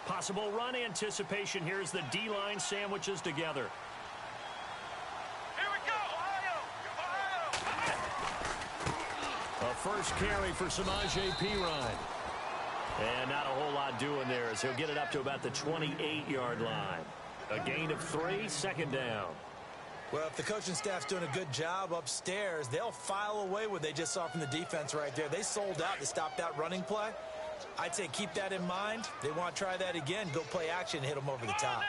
Possible run anticipation here as the D-line sandwiches together. Here we go, Ohio! A first carry for Samaje Perine. And not a whole lot doing there as he'll get it up to about the 28-yard line. A gain of 3, second down. Well, if the coaching staff's doing a good job upstairs, they'll file away what they just saw from the defense right there. They sold out to stop that running play. I'd say keep that in mind. They want to try that again. Go play action and hit them over the top.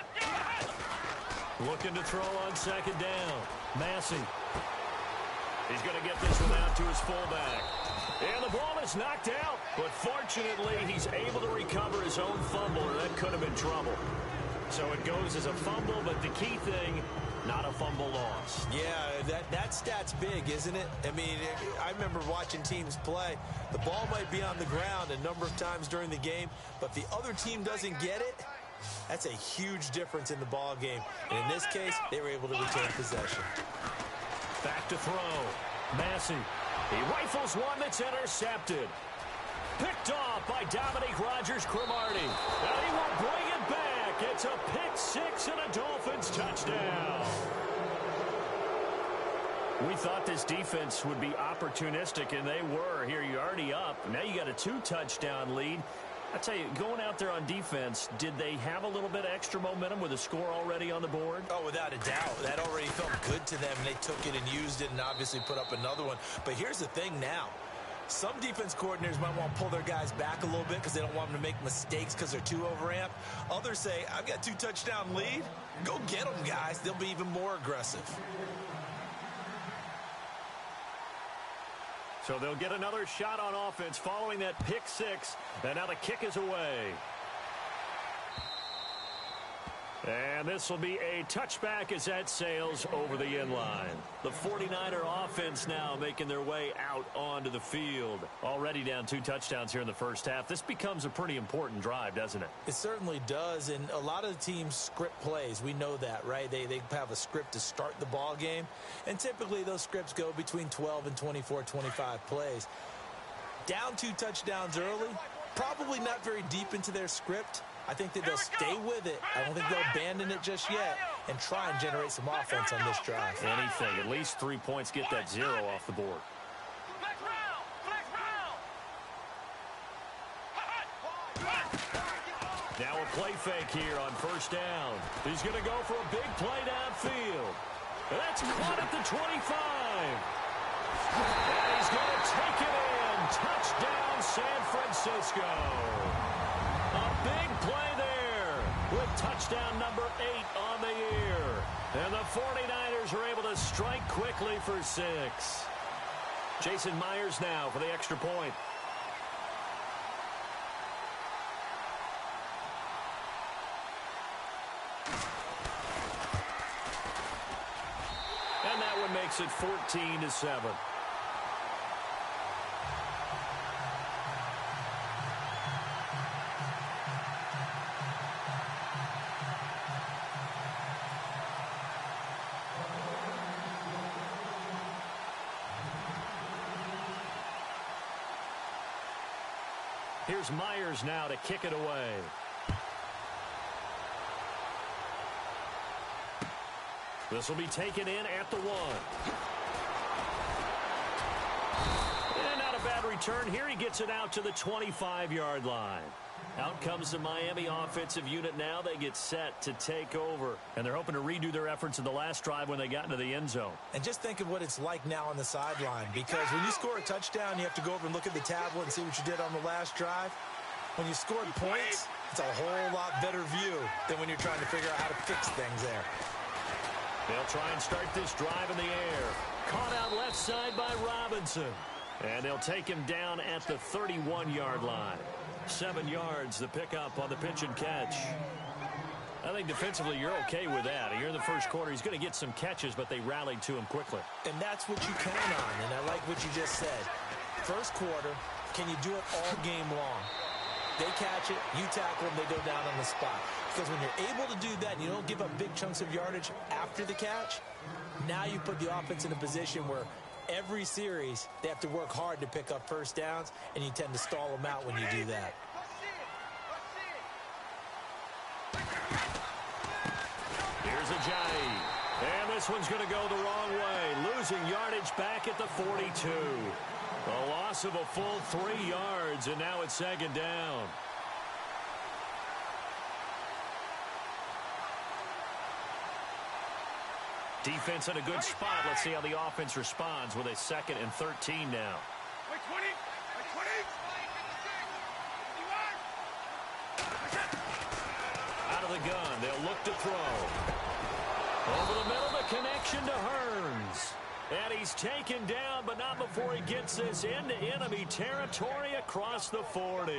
Looking to throw on second down. Massey. He's going to get this one out to his fullback. And the ball is knocked out. But fortunately, he's able to recover his own fumble, or that could have been trouble. So it goes as a fumble, but the key thing, not a fumble loss. Yeah, that stat's big, isn't it? I mean, I remember watching teams play. The ball might be on the ground a number of times during the game, but if the other team doesn't get it, that's a huge difference in the ball game. And in this case, they were able to retain possession. Back to throw. Massey. He rifles one that's intercepted. Picked off by Dominique Rodgers-Cromartie. And he will bring it back. It's a pick six and a Dolphins touchdown. We thought this defense would be opportunistic, and they were. Here, you're already up. Now you got a 2-touchdown lead. I tell you, going out there on defense, did they have a little bit of extra momentum with a score already on the board? Oh, without a doubt. That already felt good to them, and they took it and used it and obviously put up another one. But here's the thing now. Some defense coordinators might want to pull their guys back a little bit because they don't want them to make mistakes because they're too overamped. Others say, I've got 2-touchdown lead. Go get them, guys. They'll be even more aggressive. So they'll get another shot on offense following that pick six. And now the kick is away. And this will be a touchback as that sails over the end line. The 49er offense now making their way out onto the field. Already down 2 touchdowns here in the first half. This becomes a pretty important drive, doesn't it? It certainly does, and a lot of the teams script plays. We know that, right? They have a script to start the ball game, and typically those scripts go between 12 and 24, 25 plays. Down 2 touchdowns early, probably not very deep into their script. I think that they'll stay with it. I don't think they'll abandon it just yet and try and generate some offense on this drive. Anything. At least 3 points. Get that 0 off the board. Now a play fake here on first down. He's going to go for a big play downfield. That's caught at the 25. And he's going to take it in. Touchdown, San Francisco. A big play there with touchdown number 8 on the year. And the 49ers are able to strike quickly for 6. Jason Myers now for the extra point. And that one makes it 14-7. Here's Myers now to kick it away. This will be taken in at the 1. And not a bad return. Here he gets it out to the 25-yard line. Out comes the Miami offensive unit now. They get set to take over. And they're hoping to redo their efforts in the last drive when they got into the end zone. And just think of what it's like now on the sideline. Because when you score a touchdown, you have to go over and look at the tablet and see what you did on the last drive. When you scored points, it's a whole lot better view than when you're trying to figure out how to fix things there. They'll try and start this drive in the air. Caught out left side by Robinson. And they'll take him down at the 31-yard line. 7 yards, the pickup on the pitch and catch. I think defensively you're okay with that. Here in the first quarter, he's going to get some catches, but they rallied to him quickly. And that's what you count on, and I like what you just said. First quarter, can you do it all game long? They catch it, you tackle them, they go down on the spot. Because when you're able to do that and you don't give up big chunks of yardage after the catch, now you put the offense in a position where every series they have to work hard to pick up first downs, and you tend to stall them out when you do that. this one's going to go the wrong way. Losing yardage back at the 42. A loss of a full 3 yards, and now it's second down. Defense in a good spot. Let's see how the offense responds with a 2nd and 13 now. Out of the gun, they'll look to throw. Over the middle, the connection to Hearns. And he's taken down, but not before he gets this into enemy territory across the 40.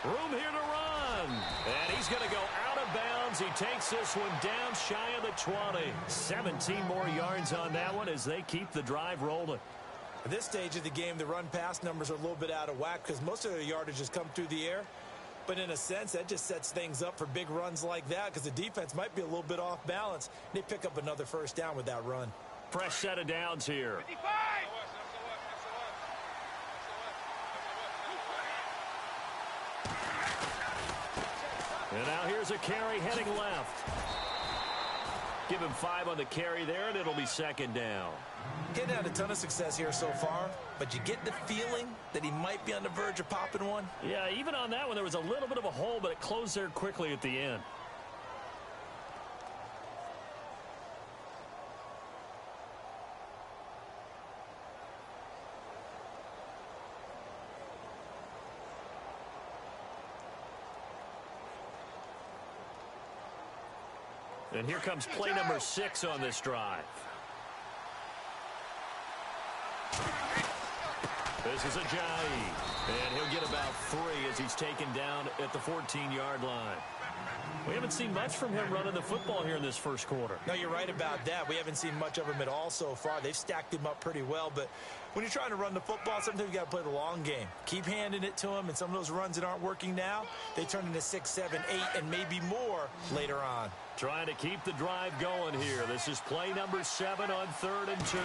Room here to run. And he's going to go out of bounds. He takes this one down shy of the 20. 17 more yards on that one as they keep the drive rolling. At this stage of the game, the run-pass numbers are a little bit out of whack because most of their yardage has come through the air. But in a sense, that just sets things up for big runs like that because the defense might be a little bit off balance. They pick up another first down with that run. Fresh set of downs here. 55! And now here's a carry heading left. Give him 5 on the carry there, and it'll be second down. Getting had a ton of success here so far, but you get the feeling that he might be on the verge of popping one. Yeah, even on that one, there was a little bit of a hole, but it closed there quickly at the end. And here comes play number 6 on this drive. This is Ajayi. And he'll get about 3 as he's taken down at the 14-yard line. We haven't seen much from him running the football here in this first quarter. No, you're right about that. We haven't seen much of him at all so far. They've stacked him up pretty well, but when you're trying to run the football, sometimes you got to play the long game. Keep handing it to him, and some of those runs that aren't working now, they turn into 6, 7, 8, and maybe more later on. Trying to keep the drive going here. This is play number 7 on 3rd and 2.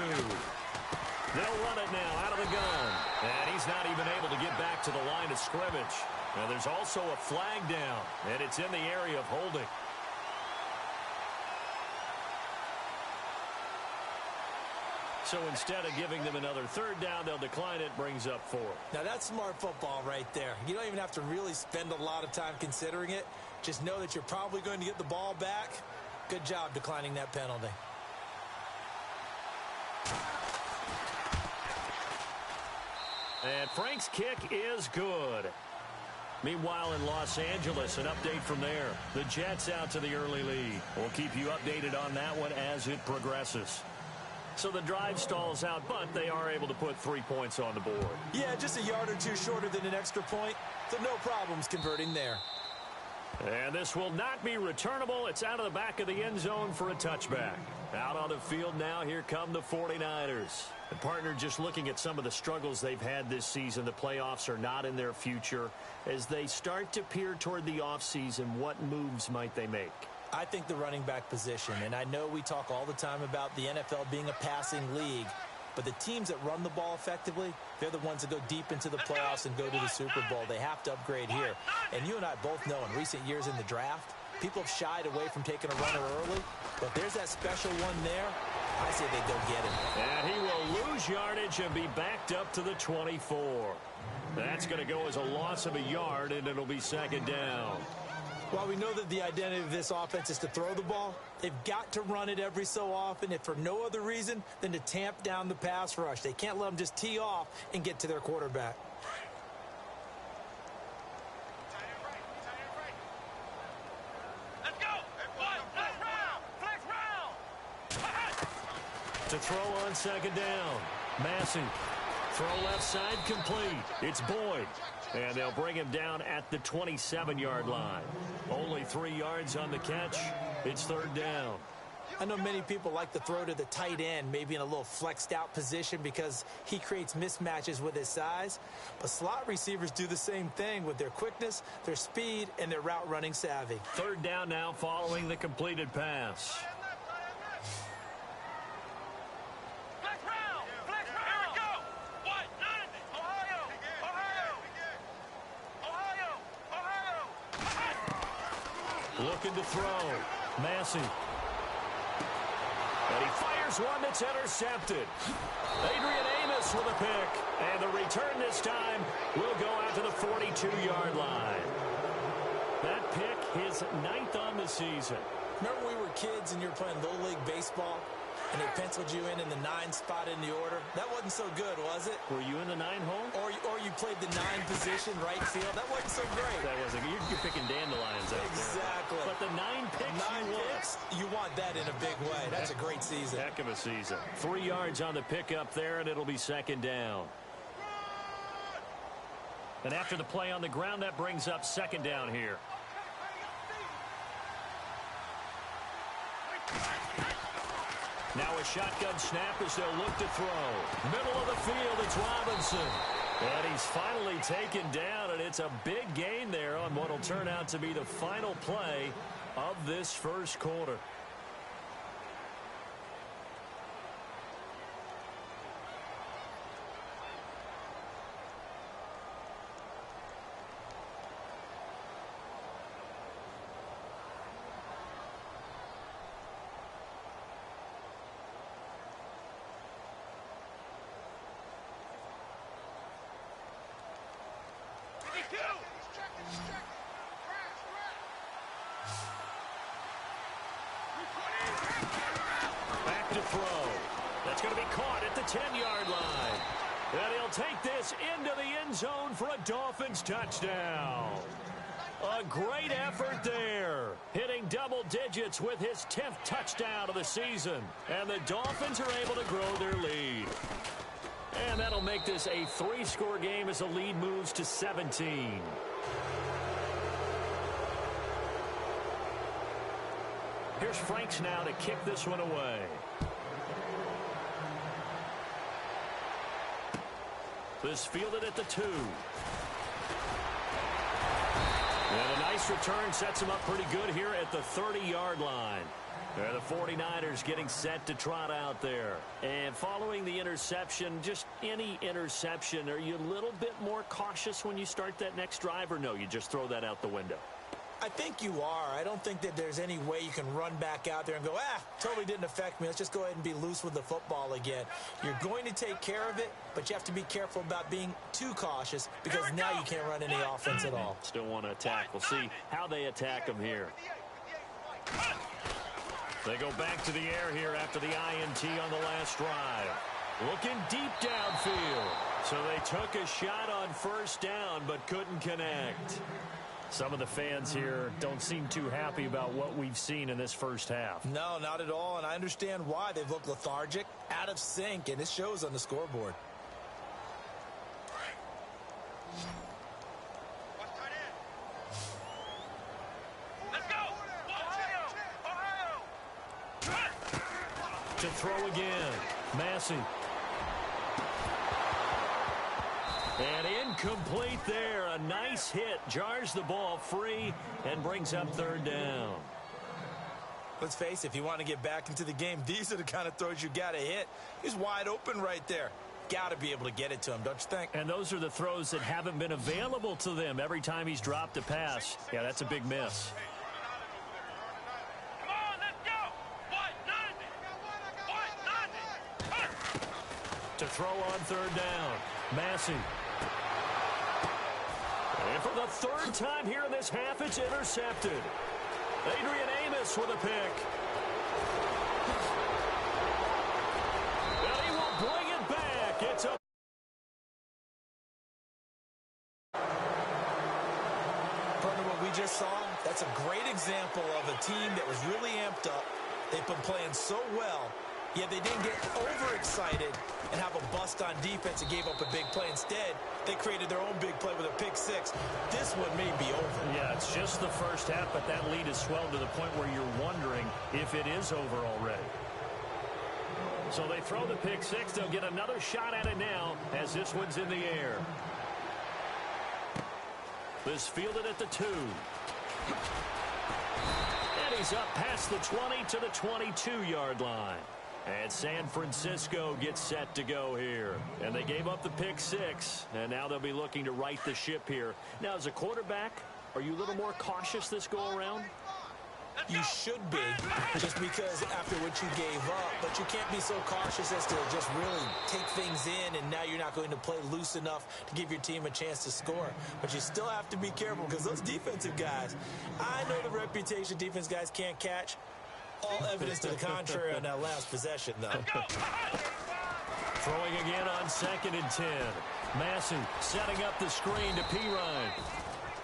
They'll run it now out of the gun. And he's not even able to get back to the line of scrimmage. Now there's also a flag down, and it's in the area of holding. So instead of giving them another 3rd down, they'll decline it, brings up 4. Now that's smart football right there. You don't even have to really spend a lot of time considering it. Just know that you're probably going to get the ball back. Good job declining that penalty. And Frank's kick is good. Meanwhile, in Los Angeles, an update from there. The Jets out to the early lead. We'll keep you updated on that one as it progresses. So the drive stalls out, but they are able to put 3 points on the board. Yeah, just a yard or two shorter than an extra point, so no problems converting there. And this will not be returnable. It's out of the back of the end zone for a touchback. Out on the field now, here come the 49ers. And partner, just looking at some of the struggles they've had this season, the playoffs are not in their future. As they start to peer toward the offseason, what moves might they make? I think the running back position, and I know we talk all the time about the NFL being a passing league, but the teams that run the ball effectively, they're the ones that go deep into the playoffs and go to the Super Bowl. They have to upgrade here. And you and I both know in recent years in the draft, people have shied away from taking a runner early, but there's that special one there. I say they go get him. And he will lose yardage and be backed up to the 24. That's going to go as a loss of a yard, and it'll be second down. While we know that the identity of this offense is to throw the ball, they've got to run it every so often, if for no other reason than to tamp down the pass rush. They can't let them just tee off and get to their quarterback. Let's go! Flex round! To throw on second down. Massey. Throw left side complete. It's Boyd. And they'll bring him down at the 27-yard line. Only 3 yards on the catch. It's 3rd down. I know many people like to throw to the tight end, maybe in a little flexed out position because he creates mismatches with his size. But slot receivers do the same thing with their quickness, their speed, and their route running savvy. Third down now following the completed pass. Looking to throw. Massey. And he fires one that's intercepted. Adrian Amos with a pick. And the return this time will go out to the 42-yard line. That pick, his 9th on the season. Remember we were kids and you were playing Little League Baseball? And they penciled you in the 9 spot in the order. That wasn't so good, was it? Were you in the 9 hole? Or you played the 9 position, right field. That wasn't so great. That wasn't. You're picking dandelions out exactly. there. But the 9 picks, you want that in a big way. That's a great season. Heck of a season. 3 yards on the pickup there, and it'll be second down. And after the play on the ground, that brings up second down here. Now a shotgun snap as they'll look to throw. Middle of the field, it's Robinson. And he's finally taken down, and it's a big gain there on what will turn out to be the final play of this first quarter. Back to throw. That's going to be caught at the 10-yard line. And he'll take this into the end zone for a Dolphins touchdown. A great effort there. Hitting double digits with his 10th touchdown of the season. And the Dolphins are able to grow their lead. And that'll make this a 3-score game as the lead moves to 17. Here's Franks now to kick this one away. This fielded at the 2. And a nice return sets him up pretty good here at the 30-yard line. The 49ers getting set to trot out there. And following the interception, just any interception, are you a little bit more cautious when you start that next drive, or no, you just throw that out the window? I think you are. I don't think that there's any way you can run back out there and go, totally didn't affect me. Let's just go ahead and be loose with the football again. You're going to take care of it, but you have to be careful about being too cautious because now you can't run any offense at all. Still want to attack. We'll see how they attack them here. They go back to the air here after the INT on the last drive. Looking deep downfield. So they took a shot on first down but couldn't connect. Some of the fans here don't seem too happy about what we've seen in this first half. No, not at all, and I understand why. They've looked lethargic, out of sync, and it shows on the scoreboard. Let's go! Ohio! To throw again. Massey. And incomplete there. A nice hit. Jars the ball free and brings up third down. Let's face it, if you want to get back into the game, these are the kind of throws you got to hit. He's wide open right there. Got to be able to get it to him, don't you think? And those are the throws that haven't been available to them every time he's dropped a pass. Yeah, that's a big miss. Come on, let's go! To throw on third down. Massey. And for the third time here in this half, it's intercepted. Adrian Amos with a pick. And he will bring it back. It's a... Partner, what we just saw, that's a great example of a team that was really amped up. They've been playing so well, Yeah, they didn't get overexcited and have a bust on defense and gave up a big play. Instead, they created their own big play with a pick six. This one may be over. Yeah, it's just the first half, but that lead has swelled to the point where you're wondering if it is over already. So they throw the pick six. They'll get another shot at it now as this one's in the air. This fielded at the 2. And he's up past the 20 to the 22-yard line. And San Francisco gets set to go here. And they gave up the pick six. And now they'll be looking to right the ship here. Now, as a quarterback, are you a little more cautious this go-around? You should be, just because after what you gave up. But you can't be so cautious as to just really take things in, and now you're not going to play loose enough to give your team a chance to score. But you still have to be careful because those defensive guys, I know the reputation defense guys can't catch. All evidence to the contrary on that last possession, though. Throwing again on 2nd and 10. Massey setting up the screen to Pirine.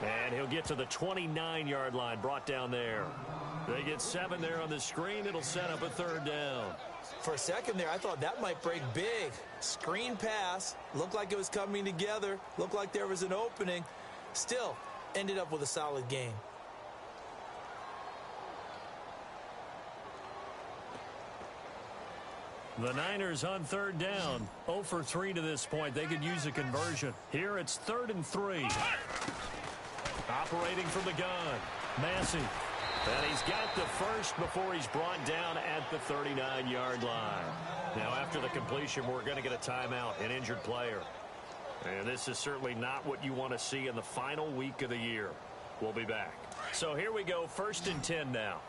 And he'll get to the 29-yard line, brought down there. They get 7 there on the screen. It'll set up a 3rd down. For a second there, I thought that might break big. Screen pass. Looked like it was coming together. Looked like there was an opening. Still, ended up with a solid game. The Niners on 3rd down. 0 for 3 to this point. They could use a conversion. Here it's 3rd and 3. Operating from the gun. Massey. And he's got the first before he's brought down at the 39-yard line. Now, after the completion, we're going to get a timeout, an injured player. And this is certainly not what you want to see in the final week of the year. We'll be back. So here we go, 1st and 10 now.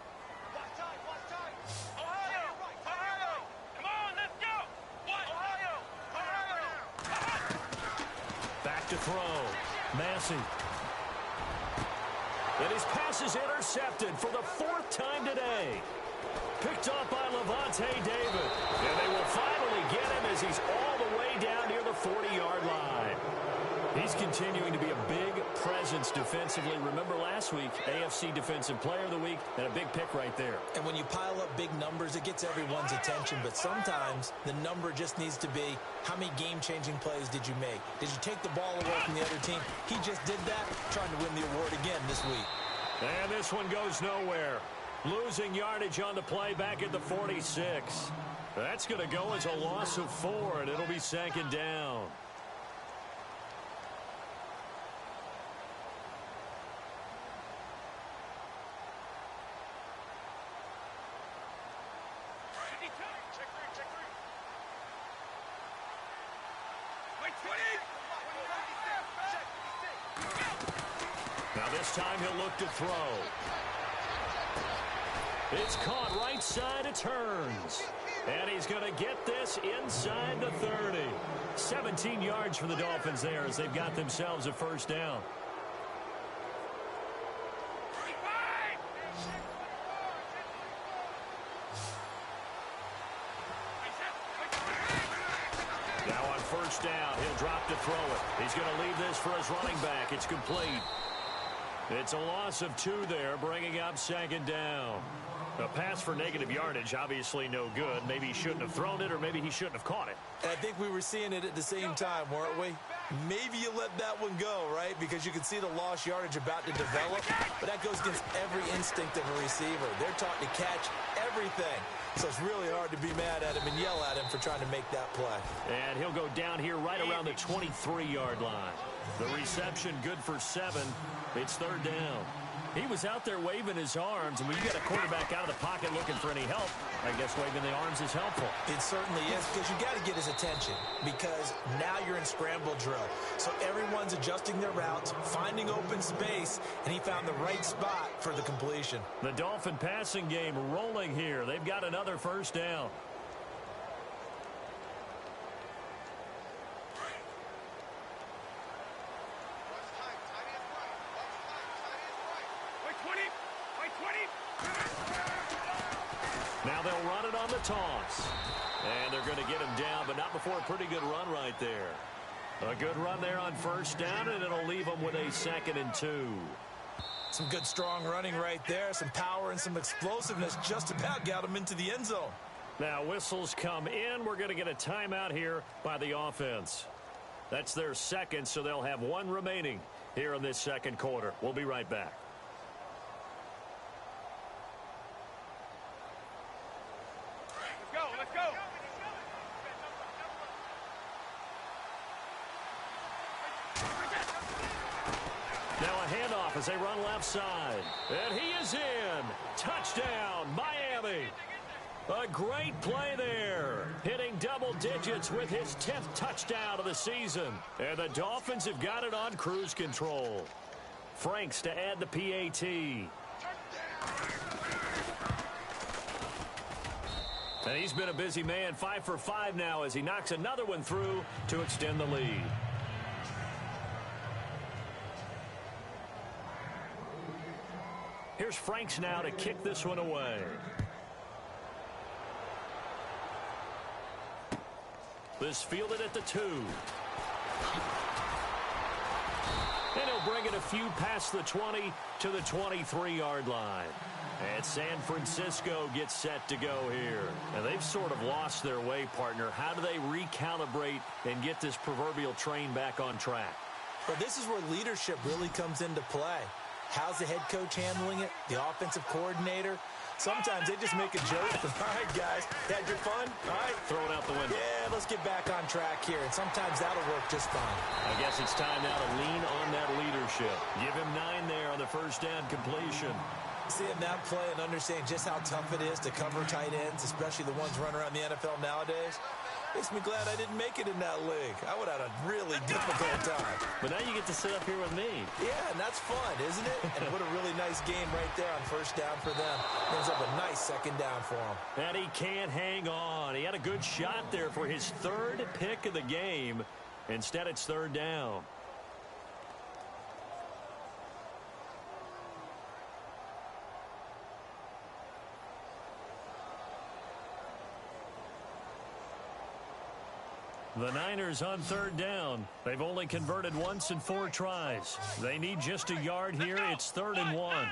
Back to throw. Massey. And his pass is intercepted for the 4th time today. Picked off by Levante David. And they will finally get him as he's all the way down near the 40-yard line. He's continuing to be a big presence defensively. Remember last week, AFC Defensive Player of the Week, and a big pick right there. And when you pile up big numbers, it gets everyone's attention. But sometimes the number just needs to be, how many game-changing plays did you make? Did you take the ball away from the other team? He just did that, trying to win the award again this week. And this one goes nowhere. Losing yardage on the play back at the 46. That's going to go as a loss of 4, and it'll be 2nd down. Now this time he'll look to throw. It's caught right side of turns. And he's going to get this inside the 30. 17 yards for the Dolphins there as they've got themselves a 1st down. Now on 1st down, he'll drop to throw it. He's going to leave this for his running back. It's complete. It's a loss of 2 there, bringing up 2nd down. A pass for negative yardage, obviously no good. Maybe he shouldn't have thrown it, or maybe he shouldn't have caught it. I think we were seeing it at the same time, weren't we? Maybe you let that one go, right? Because you can see the lost yardage about to develop. But that goes against every instinct of a receiver. They're taught to catch everything. So it's really hard to be mad at him and yell at him for trying to make that play. And he'll go down here right around the 23-yard line. The reception good for 7. It's 3rd down. He was out there waving his arms, and when you get a quarterback out of the pocket looking for any help, I guess waving the arms is helpful. It certainly is, because you got to get his attention, because now you're in scramble drill. So everyone's adjusting their routes, finding open space, and he found the right spot for the completion. The Dolphin passing game rolling here. They've got another 1st down. Now they'll run it on the toss. And they're going to get him down, but not before a pretty good run right there. A good run there on 1st down, and it'll leave them with a 2nd and 2. Some good, strong running right there. Some power and some explosiveness just about got him into the end zone. Now whistles come in. We're going to get a timeout here by the offense. That's their second, so they'll have one remaining here in this second quarter. We'll be right back. Let's go. Now a handoff as they run left side. And he is in. Touchdown, Miami. A great play there. Hitting double digits with his 10th touchdown of the season. And the Dolphins have got it on cruise control. Franks to add the PAT. And he's been a busy man, 5 for 5 now as he knocks another one through to extend the lead. Here's Franks now to kick this one away. This fielded at the 2. And he'll bring it a few past the 20 to the 23-yard line. And San Francisco gets set to go here. And they've sort of lost their way, partner. How do they recalibrate and get this proverbial train back on track? Well, this is where leadership really comes into play. How's the head coach handling it? The offensive coordinator? Sometimes they just make a joke. All right, guys, had your fun? All right. Throw it out the window. Yeah, let's get back on track here. And sometimes that'll work just fine. I guess it's time now to lean on that leadership. Give him 9 there on the first down completion. Seeing that play and understanding just how tough it is to cover tight ends, especially the ones running around the NFL nowadays, makes me glad I didn't make it in that league. I would have had a really difficult time. But now you get to sit up here with me. Yeah, and that's fun, isn't it? And what a really nice game right there on first down for them. Ends up a nice second down for him. And he can't hang on. He had a good shot there for his 3rd pick of the game. Instead, it's 3rd down. The Niners on 3rd down. They've only converted once in 4 tries. They need just a yard here. It's 3rd and 1.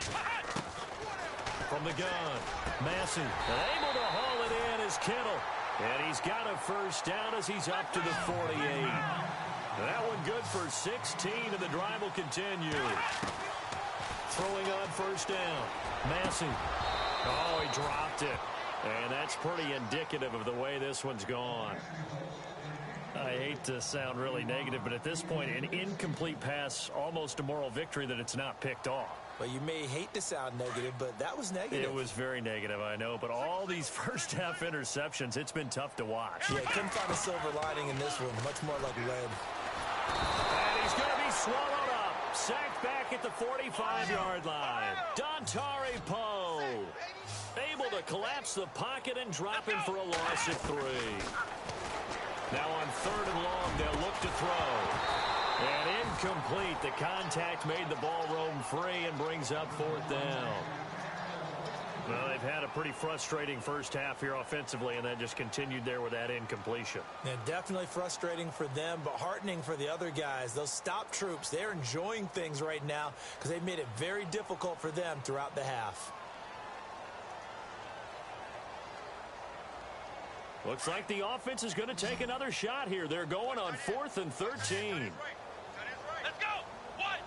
From the gun, Massey, able to haul it in is Kittle. And he's got a first down as he's up to the 48. That one good for 16, and the drive will continue. Throwing on first down, Massey. Oh, he dropped it. And that's pretty indicative of the way this one's gone. I hate to sound really negative, but at this point, an incomplete pass, almost a moral victory that it's not picked off. Well, you may hate to sound negative, but that was negative. It was very negative, I know, but all these first-half interceptions, it's been tough to watch. Yeah, couldn't find a silver lining in this one. Much more like lead. And he's going to be swallowed up. Sacked back at the 45-yard line. Dontari Poe able to collapse the pocket and drop him for a loss of 3. Now on 3rd and long, they'll look to throw. And incomplete. The contact made the ball roam free and brings up 4th down. Well, they've had a pretty frustrating first half here offensively, and that just continued there with that incompletion. Yeah, definitely frustrating for them, but heartening for the other guys. Those stop troops, they're enjoying things right now because they've made it very difficult for them throughout the half. Looks like the offense is going to take another shot here. They're going on 4th and 13. Let's go. What?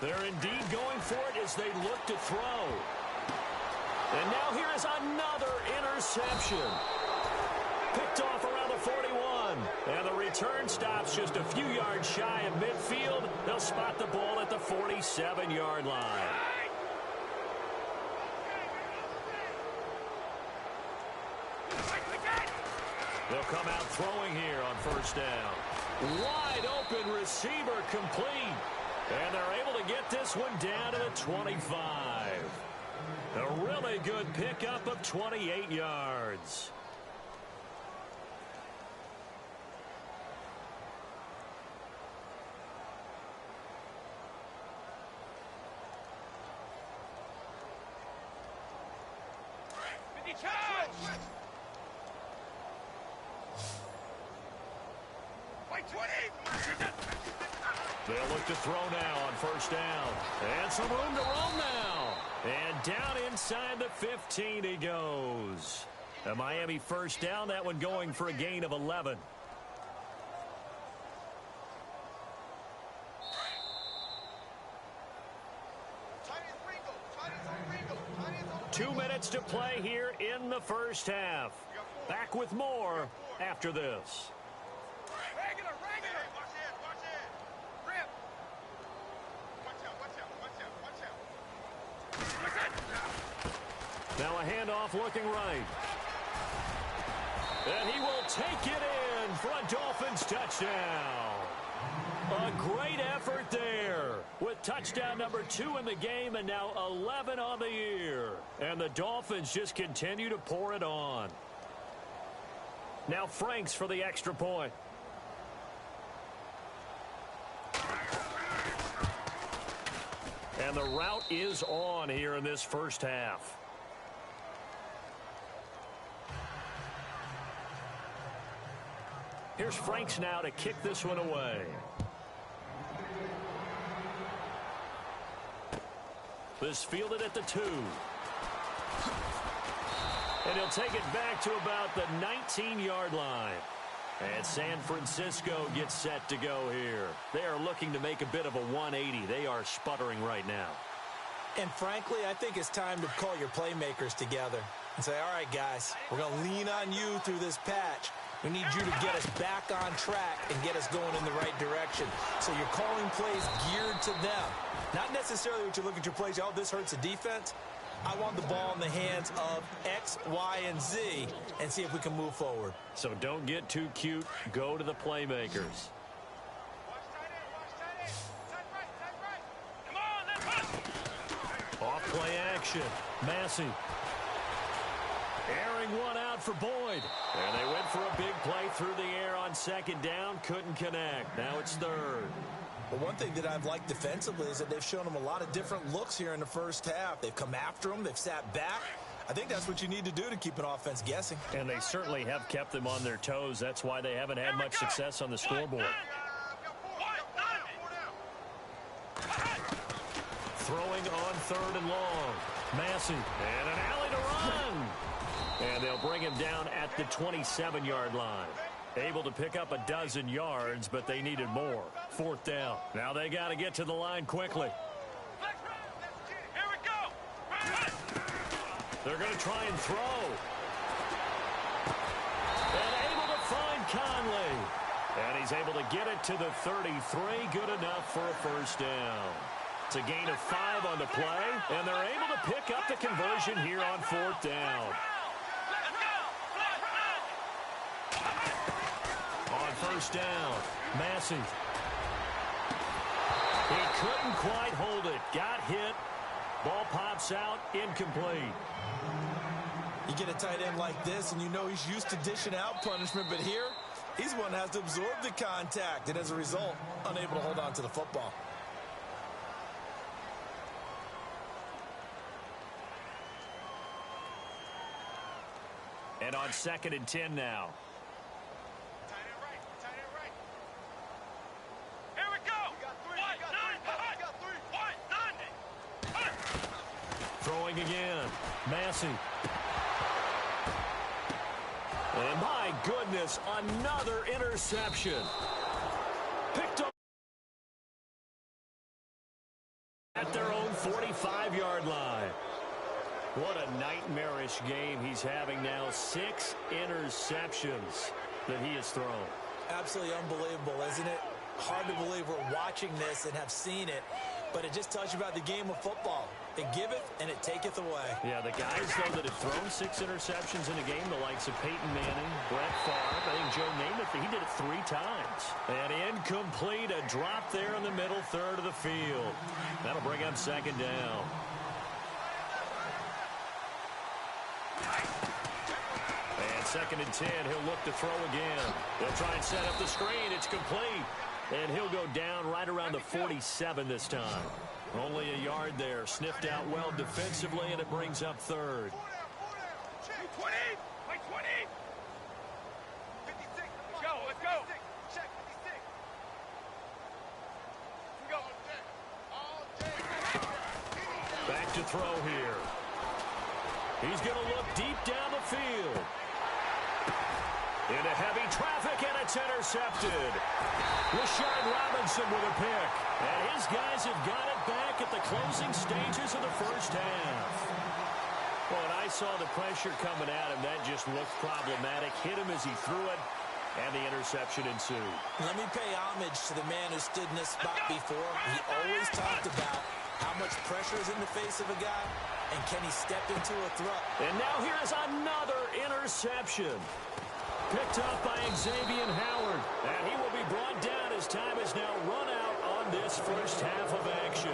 They're indeed going for it as they look to throw. And now here is another interception. Picked off around the 41. And the return stops just a few yards shy of midfield. They'll spot the ball at the 47-yard line. They'll come out throwing here on first down. Wide open receiver complete. And they're able to get this one down to the 25. A really good pickup of 28 yards. They'll look to throw now on first down. And some room to roam now. And down inside the 15 he goes. A Miami first down, that one going for a gain of 11. Two minutes to play here in the first half. Back with more after this. Regular. Watch it. Rip. Watch out. Now a handoff looking right. And he will take it in for a Dolphins touchdown. A great effort there with touchdown number 2 in the game and now 11 on the year. And the Dolphins just continue to pour it on. Now Franks for the extra point. And the route is on here in this first half. Here's Franks now to kick this one away. This fielded at the 2. And he'll take it back to about the 19-yard line. And San Francisco gets set to go here. They are looking to make a bit of a 180. They are sputtering right now. And frankly, I think it's time to call your playmakers together and say, all right, guys, we're going to lean on you through this patch. We need you to get us back on track and get us going in the right direction. So you're calling plays geared to them. Not necessarily what you look at your plays, oh, this hurts the defense. I want the ball in the hands of X, Y, and Z and see if we can move forward. So don't get too cute. Go to the playmakers. Watch tight end. Tight right. Come on, let's push. Off play action. Massey. Airing one out for Boyd. And they went for a big play through the air on second down. Couldn't connect. Now it's third. But one thing that I've liked defensively is that they've shown them a lot of different looks here in the first half. They've come after them. They've sat back. I think that's what you need to do to keep an offense guessing. And they certainly have kept them on their toes. That's why they haven't had much success on the scoreboard. Throwing on third and long. Massey. And an alley to run. And they'll bring him down at the 27-yard line. Able to pick up a dozen yards, but they needed more. Fourth down. Now they got to get to the line quickly. Here we go. They're going to try and throw. And able to find Conley. And he's able to get it to the 33. Good enough for a first down. It's a gain of 5 on the play, and they're able to pick up the conversion here on fourth down. First down. Massey. He couldn't quite hold it. Got hit. Ball pops out. Incomplete. You get a tight end like this, and you know he's used to dishing out punishment, but here, he's one that has to absorb the contact, and as a result, unable to hold on to the football. And on 2nd and 10 now. Throwing again. Massey. And my goodness, another interception. Picked up at their own 45-yard line. What a nightmarish game he's having now. 6 interceptions that he has thrown. Absolutely unbelievable, isn't it? Hard to believe we're watching this and have seen it, but it just tells you about the game of football. It giveth and it taketh away. Yeah, the guys, though, that have thrown 6 interceptions in a game, the likes of Peyton Manning, Brett Favre, I think Joe Namath, he did it 3 times. And incomplete, a drop there in the middle third of the field. That'll bring up 2nd down. And 2nd and 10, he'll look to throw again. He'll try and set up the screen. It's complete. And he'll go down right around the 47 this time. Only a yard there. Sniffed out well defensively, and it brings up third. 20. Play 20. 56. Let's go. Check 56. Go. Back to throw here. He's going to look deep down the field. Into heavy traffic, and it's intercepted. Rashard Robinson with a pick. And his guys have got it back at the closing stages of the first half. Well, when I saw the pressure coming at him, that just looked problematic. Hit him as he threw it, and the interception ensued. Let me pay homage to the man who stood in this spot before. He always talked about how much pressure is in the face of a guy, and can he step into a throw. And now here's another interception. Picked up by Xavier Howard. And he will be brought down as time is now run out on this first half of action.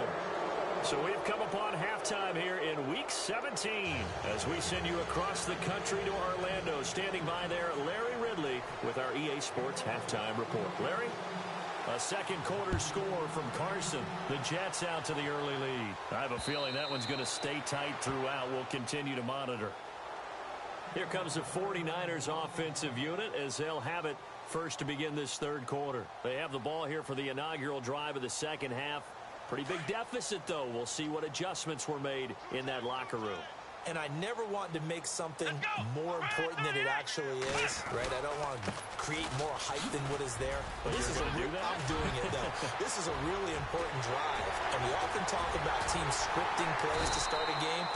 So we've come upon halftime here in Week 17 as we send you across the country to Orlando. Standing by there, Larry Ridley with our EA Sports Halftime Report. Larry? A second quarter score from Carson. The Jets out to the early lead. I have a feeling that one's going to stay tight throughout. We'll continue to monitor. Here comes the 49ers offensive unit as they'll have it first to begin this third quarter. They have the ball here for the inaugural drive of the second half. Pretty big deficit, though. We'll see what adjustments were made in that locker room. And I never want to make something more important than it actually is, right? I don't want to create more hype than what is there. But this is I'm doing it, though. This is a really important drive. And we often talk about teams scripting plays to start a game.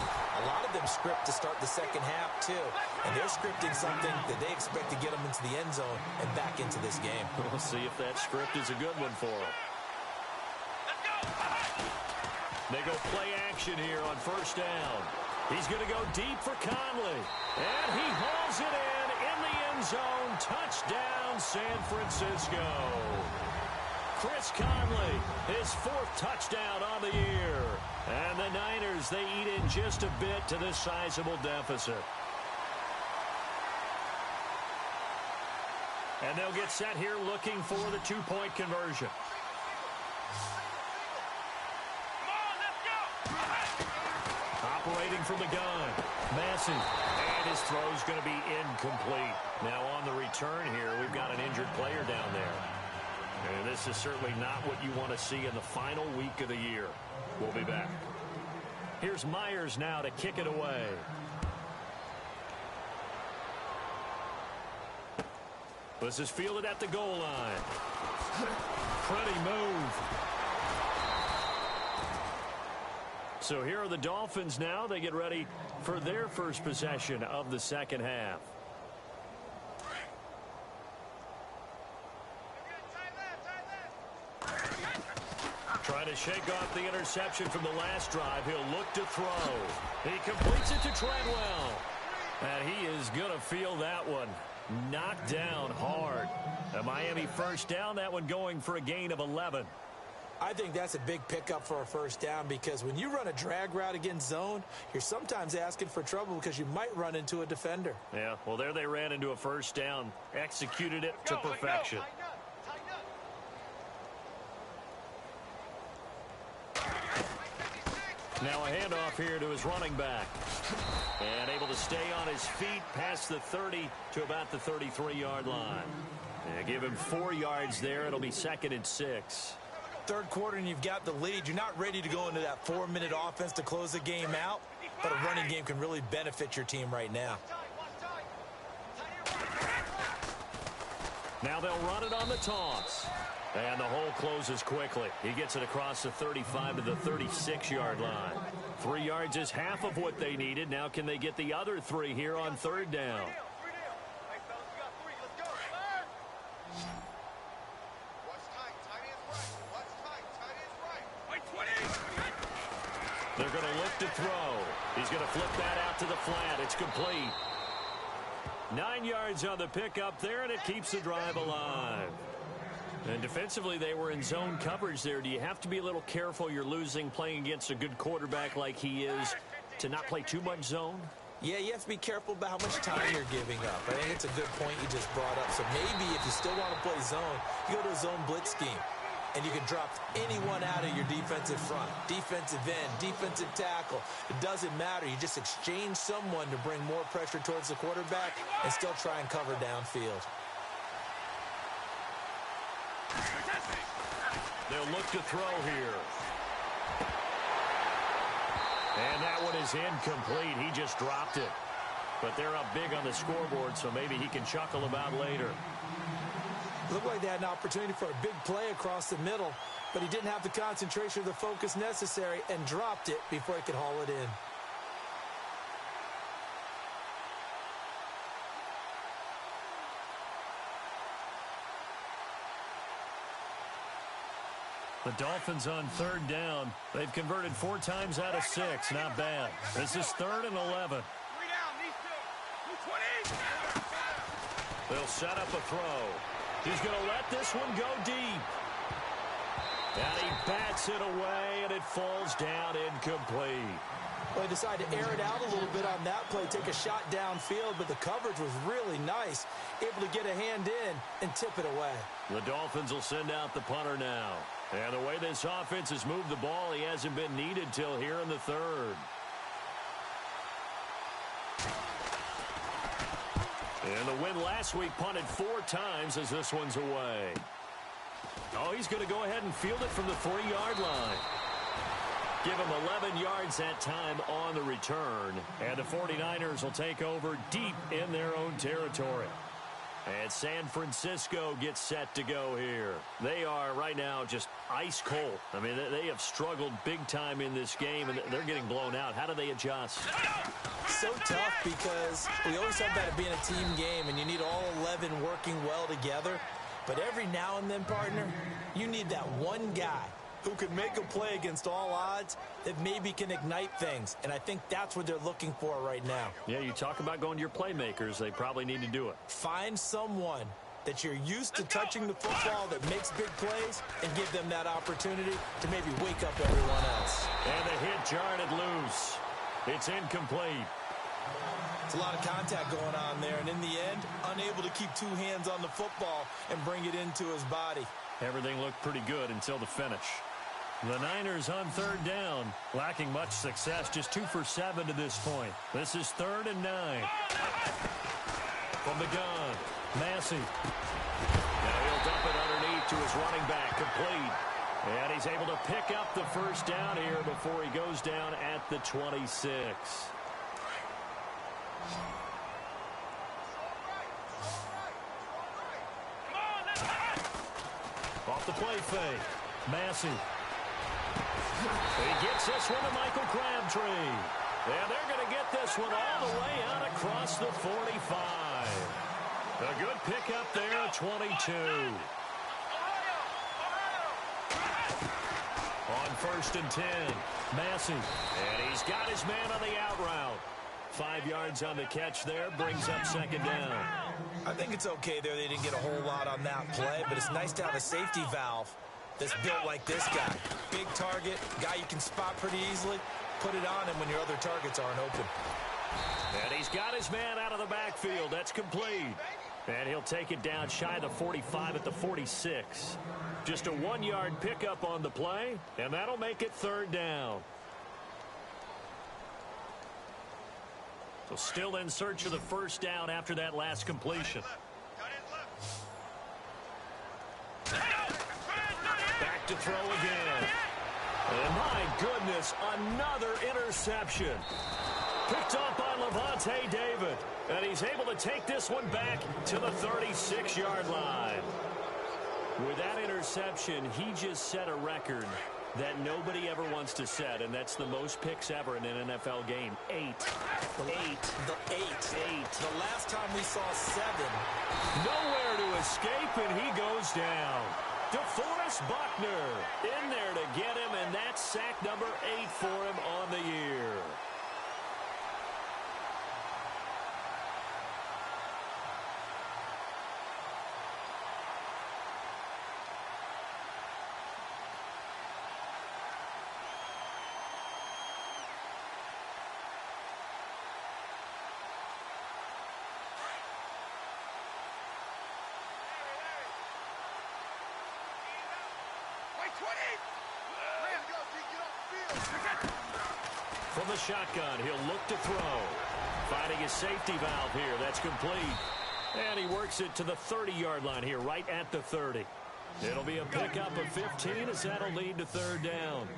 A lot of them script to start the second half, too. And they're scripting something that they expect to get them into the end zone and back into this game. We'll see if that script is a good one for them. They go play action here on first down. He's going to go deep for Conley. And he hauls it in the end zone. Touchdown, San Francisco. Chris Conley, his fourth touchdown on the year. And the Niners, they eat in just a bit to this sizable deficit. And they'll get set here looking for the two-point conversion. Operating from the gun, Massey, and his throw's going to be incomplete. Now on the return here, we've got an injured player down there. And this is certainly not what you want to see in the final week of the year. We'll be back. Here's Myers now to kick it away. This is fielded at the goal line. Pretty move. So here are the Dolphins now. They get ready for their first possession of the second half. Trying to shake off the interception from the last drive. He'll look to throw. He completes it to Treadwell. And he is going to feel that one. Knocked down hard. A Miami first down. That one going for a gain of 11. I think that's a big pickup for a first down because when you run a drag route against zone, you're sometimes asking for trouble because you might run into a defender. Yeah, well, there they ran into a first down, executed it to perfection. Now a handoff here to his running back. And able to stay on his feet past the 30 to about the 33-yard line. And give him 4 yards there. It'll be 2nd and 6. Third quarter and you've got the lead. You're not ready to go into that 4-minute offense to close the game out, but a running game can really benefit your team right now. Now they'll run it on the toss. And the hole closes quickly. He gets it across the 35 to the 36-yard line. 3 yards is half of what they needed. Now can they get the other 3 here on third down? They're going to look to throw. He's going to flip that out to the flat. It's complete. 9 yards on the pickup there, and it keeps the drive alive. And defensively, they were in zone coverage there. Do you have to be a little careful? You're losing playing against a good quarterback like he is to not play too much zone? Yeah, you have to be careful about how much time you're giving up. I think it's a good point you just brought up. So maybe if you still want to play zone, you go to a zone blitz scheme. And you can drop anyone out of your defensive front, defensive end, defensive tackle. It doesn't matter. You just exchange someone to bring more pressure towards the quarterback and still try and cover downfield. They'll look to throw here. And that one is incomplete. He just dropped it. But they're up big on the scoreboard, so maybe he can chuckle about later. Looked like they had an opportunity for a big play across the middle, but he didn't have the concentration or the focus necessary and dropped it before he could haul it in. The Dolphins on third down. They've converted 4 times out of 6. Not bad. This is 3rd and 11. 3 down, these two. 220. They'll set up a throw. He's going to let this one go deep. And he bats it away, and it falls down incomplete. Well, he decided to air it out a little bit on that play, take a shot downfield, but the coverage was really nice, able to get a hand in and tip it away. The Dolphins will send out the punter now. And the way this offense has moved the ball, he hasn't been needed till here in the 3rd. And the win last week punted 4 times as this one's away. Oh, he's going to go ahead and field it from the 3-yard line. Give him 11 yards that time on the return. And the 49ers will take over deep in their own territory. And San Francisco gets set to go here. They are right now just ice cold. I mean, they have struggled big time in this game, and they're getting blown out. How do they adjust? So tough because we always talk about it being a team game, and you need all 11 working well together. But every now and then, partner, you need that one guy who can make a play against all odds that maybe can ignite things. And I think that's what they're looking for right now. Yeah, you talk about going to your playmakers. They probably need to do it. Find someone that you're used to touching the football that makes big plays and give them that opportunity to maybe wake up everyone else. And the hit jarred it loose. It's incomplete. It's a lot of contact going on there, and in the end, unable to keep 2 hands on the football and bring it into his body. Everything looked pretty good until the finish. The Niners on third down, lacking much success, just 2 for 7 to this point. This is 3rd and 9. From the gun, Massey. Now he'll dump it underneath to his running back, complete. And he's able to pick up the first down here before he goes down at the 26. Off the play fake, Massey. He gets this one to Michael Crabtree. And they're going to get this one all the way out across the 45. A good pickup there, 22. On 1st and 10, Massey. And he's got his man on the out route. 5 yards on the catch there, brings up 2nd down. I think it's okay there. They didn't get a whole lot on that play, but it's nice to have a safety valve that's built like this guy. Big target, guy you can spot pretty easily. Put it on him when your other targets aren't open. And he's got his man out of the backfield. That's complete. And he'll take it down shy of the 45 at the 46. Just a 1-yard pickup on the play, and that'll make it 3rd down. So still in search of the first down after that last completion. Back to throw again. And my goodness, another interception. Picked up by Levante David. And he's able to take this one back to the 36-yard line. With that interception, he just set a record that nobody ever wants to set, and that's the most picks ever in an NFL game. 8. 8. The 8. The last time we saw 7. Nowhere to escape, and he goes down. DeForest Buckner in there to get him, and that's sack number 8 for him on the year. From the shotgun, he'll look to throw. Finding his safety valve here. That's complete. And he works it to the 30-yard line here, right at the 30. It'll be a pickup of 15 as that'll lead to 3rd down.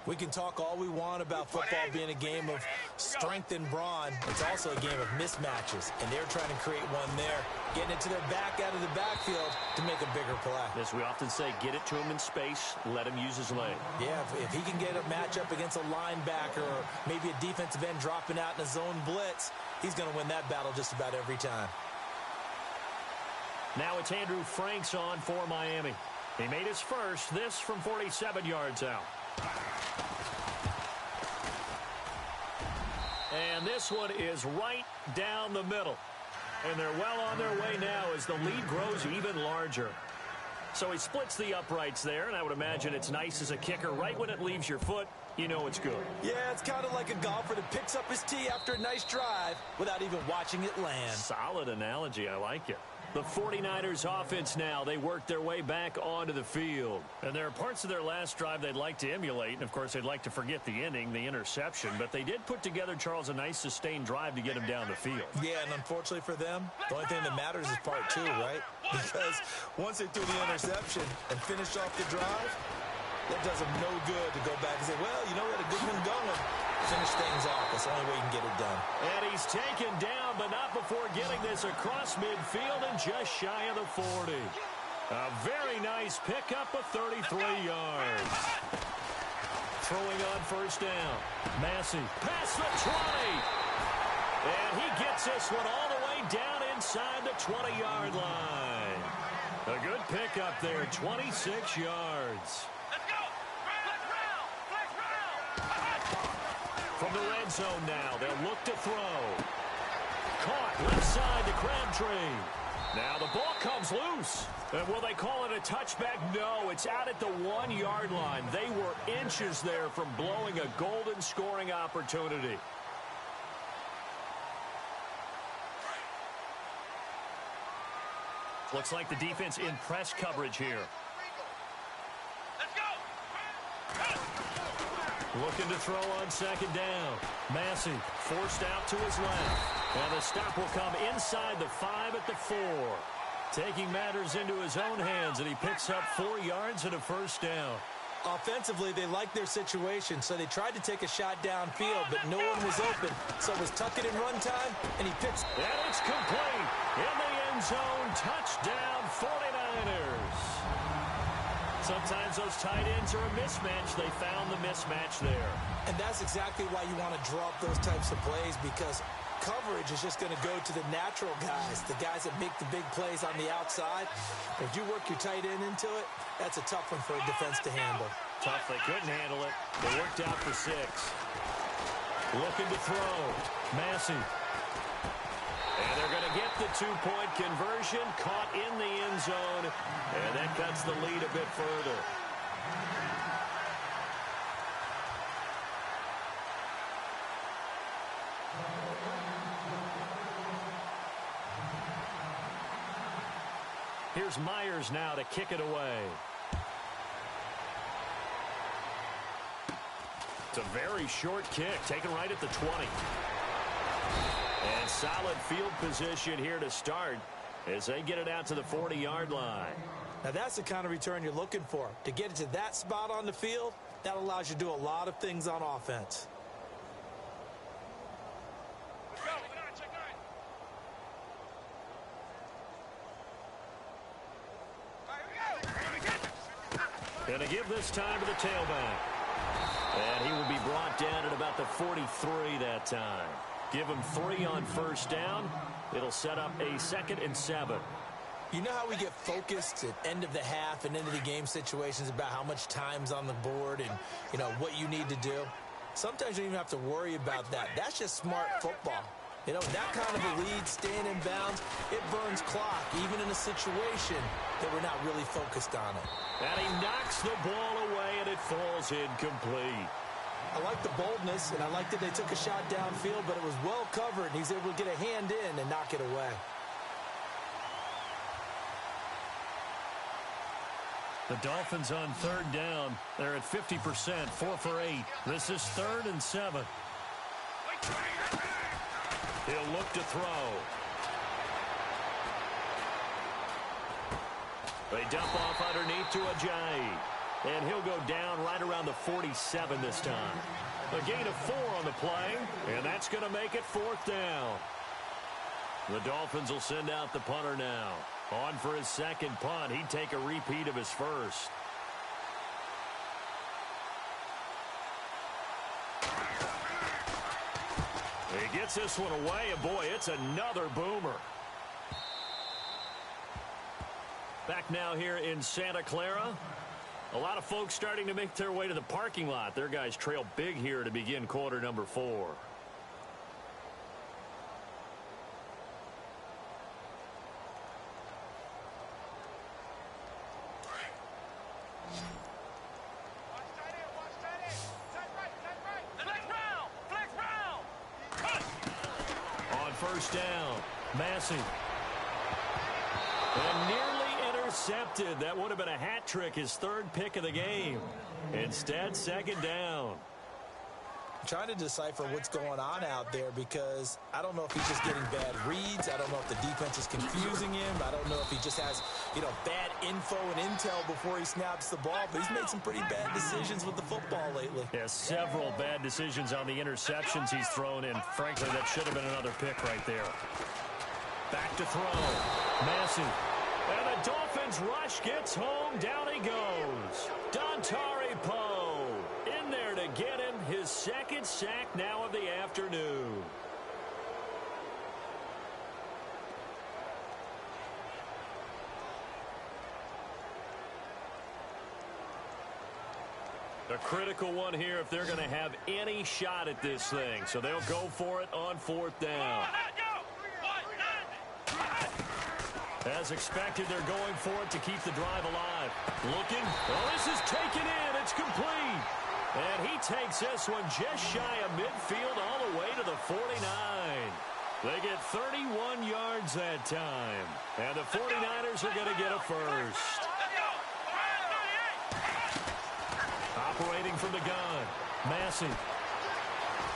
We can talk all we want about football being a game of strength and brawn. It's also a game of mismatches, and they're trying to create one there, getting it to their back out of the backfield to make a bigger play. As we often say, get it to him in space, let him use his leg. Yeah, if he can get a matchup against a linebacker or maybe a defensive end dropping out in a zone blitz, he's going to win that battle just about every time. Now it's Andrew Franks on for Miami. He made his first, this from 47 yards out. And this one is right down the middle. And they're well on their way now as the lead grows even larger. So he splits the uprights there, and I would imagine it's nice as a kicker. Right when it leaves your foot, you know it's good. Yeah, it's kind of like a golfer that picks up his tee after a nice drive without even watching it land. Solid analogy. I like it. The 49ers offense now, they work their way back onto the field. And there are parts of their last drive they'd like to emulate. And, of course, they'd like to forget the ending, the interception. But they did put together, Charles, a nice sustained drive to get him down the field. Yeah, and unfortunately for them, the only thing that matters is part two, right? Because once they threw the interception and finished off the drive, that does them no good to go back and say, well, you know, we had a good one going. Finish things off. That's the only way you can get it done. And he's taken down, but not before getting this across midfield and just shy of the 40. A very nice pickup of 33 yards. Throwing on first down. Massey past the 20. And he gets this one all the way down inside the 20-yard line. A good pickup there, 26 yards. From the red zone now, they'll look to throw. Caught left side to Crabtree. Now the ball comes loose. And will they call it a touchback? No, it's out at the 1-yard line. They were inches there from blowing a golden scoring opportunity. Looks like the defense in press coverage here. Looking to throw on second down. Massey forced out to his left. And the stop will come inside the 5 at the 4. Taking matters into his own hands, and he picks up 4 yards and a first down. Offensively, they liked their situation, so they tried to take a shot downfield, but no one was open. So it was tuck it in run time, and he picks. And it's complete. In the end zone, touchdown 49ers. Sometimes those tight ends are a mismatch. They found the mismatch there. And that's exactly why you want to draw up those types of plays, because coverage is just going to go to the natural guys, the guys that make the big plays on the outside. If you work your tight end into it, that's a tough one for a defense to handle. Tough. They couldn't handle it. They worked out for 6. Looking to throw. Massey. And they're going to get the 2-point conversion, caught in the end zone, and that cuts the lead a bit further. Here's Myers now to kick it away. It's a very short kick, taken right at the 20. And solid field position here to start as they get it out to the 40-yard line. Now that's the kind of return you're looking for. To get it to that spot on the field, that allows you to do a lot of things on offense. Going to give this time to the tailback. And he will be brought down at about the 43 that time. Give him 3 on first down. It'll set up a 2nd and 7. You know how we get focused at end of the half and end of the game situations about how much time's on the board and, you know, what you need to do? Sometimes you don't even have to worry about that. That's just smart football. You know, that kind of a lead, staying in bounds, it burns clock, even in a situation that we're not really focused on it. And he knocks the ball away, and it falls incomplete. I like the boldness, and I like that they took a shot downfield, but it was well covered, and he's able to get a hand in and knock it away. The Dolphins on 3rd down. They're at 50%, 4 for 8. This is 3rd and 7. He'll look to throw. They dump off underneath to Ajayi. And he'll go down right around the 47 this time. A gain of 4 on the play, and that's going to make it 4th down. The Dolphins will send out the punter now. On for his second punt. He'd take a repeat of his first. He gets this one away, and boy, it's another boomer. Back now here in Santa Clara. A lot of folks starting to make their way to the parking lot. Their guys trail big here to begin quarter number 4. First down, Massey. And nearly intercepted. That would have been a hat trick, his 3rd pick of the game. Instead, 2nd down. I'm trying to decipher what's going on out there because I don't know if he's just getting bad reads. I don't know if the defense is confusing him. I don't know if he just has, bad info and intel before he snaps the ball. But he's made some pretty bad decisions with the football lately. Yeah, several bad decisions on the interceptions he's thrown in. Frankly, that should have been another pick right there. Back to throw. Massey. And the Dolphins rush gets home. Down he goes. Dontari Poe in there to get him. His 2nd sack now of the afternoon. A critical one here if they're going to have any shot at this thing. So they'll go for it on 4th down. As expected, they're going for it to keep the drive alive. Looking. Oh, this is taken in. It's complete. And he takes this one just shy of midfield all the way to the 49. They get 31 yards that time. And the 49ers are going to get a first. Operating from the gun. Massey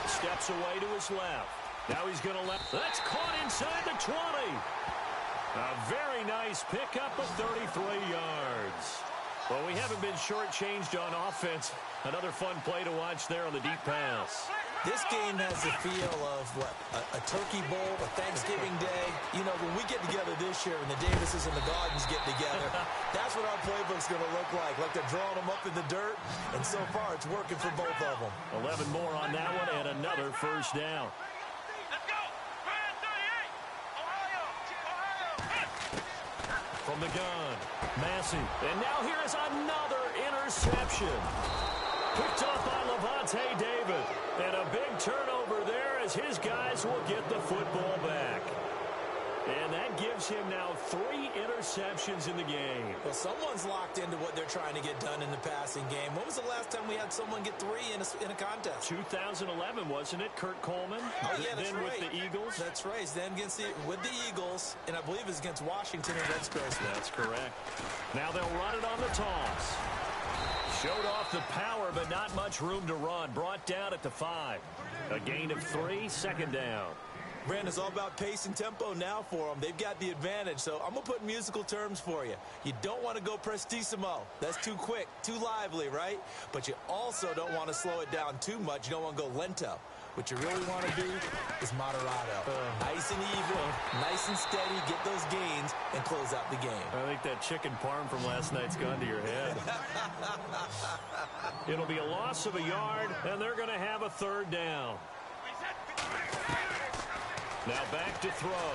steps away to his left. Now he's going to left. That's caught inside the 20. A very nice pickup of 33 yards. Well, we haven't been shortchanged on offense. Another fun play to watch there on the deep pass. This game has the feel of, a Turkey Bowl, a Thanksgiving Day. When we get together this year and the Davises and the Gardens get together, that's what our playbook's going to look like. Like they're drawing them up in the dirt, and so far it's working for both of them. 11 more on that one and another first down. From the gun, Massey. And now here is another interception. Picked off by Levante David. And a big turnover there as his guys will get the football back. And that gives him now 3 interceptions in the game. Well, someone's locked into what they're trying to get done in the passing game. When was the last time we had someone get 3 in a contest? 2011, wasn't it? Kurt Coleman. Oh, yeah, that's then right. With the Eagles. That's right. Then with the Eagles, and I believe it's against Washington and Red Squares. That's correct. Now they'll run it on the toss. Showed off the power, but not much room to run. Brought down at the 5. A gain of 3, 2nd down. Brandon, it's all about pace and tempo now for them. They've got the advantage, so I'm going to put musical terms for you. You don't want to go prestissimo. That's too quick, too lively, right? But you also don't want to slow it down too much. You don't want to go lento. What you really want to do is moderato. Nice and even, nice and steady, get those gains, and close out the game. I think that chicken parm from last night's gone to your head. It'll be a loss of a yard, and they're going to have a 3rd down. Now back to throw.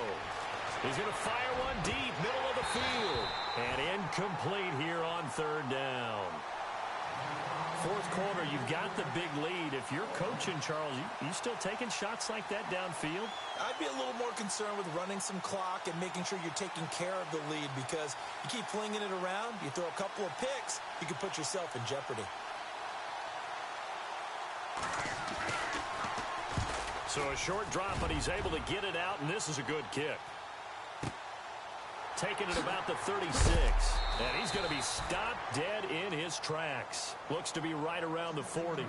He's going to fire one deep, middle of the field. And incomplete here on 3rd down. 4th quarter, you've got the big lead. If you're coaching, Charles, you still taking shots like that downfield? I'd be a little more concerned with running some clock and making sure you're taking care of the lead, because you keep flinging it around, you throw a couple of picks, you can put yourself in jeopardy. So a short drop, but he's able to get it out, and this is a good kick. Taking it about the 36, and he's going to be stopped dead in his tracks. Looks to be right around the 40.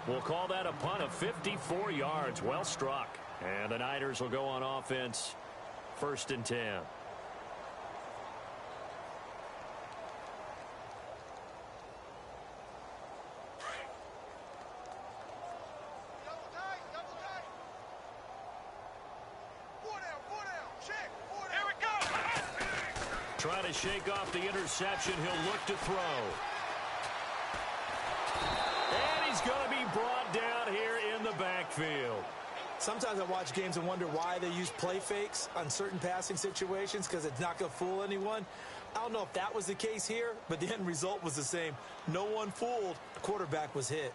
We'll call that a punt of 54 yards. Well struck. And the Niners will go on offense. 1st and 10. Trying to shake off the interception. He'll look to throw. And he's going to be brought down here in the backfield. Sometimes I watch games and wonder why they use play fakes on certain passing situations because it's not going to fool anyone. I don't know if that was the case here, but the end result was the same. No one fooled. The quarterback was hit.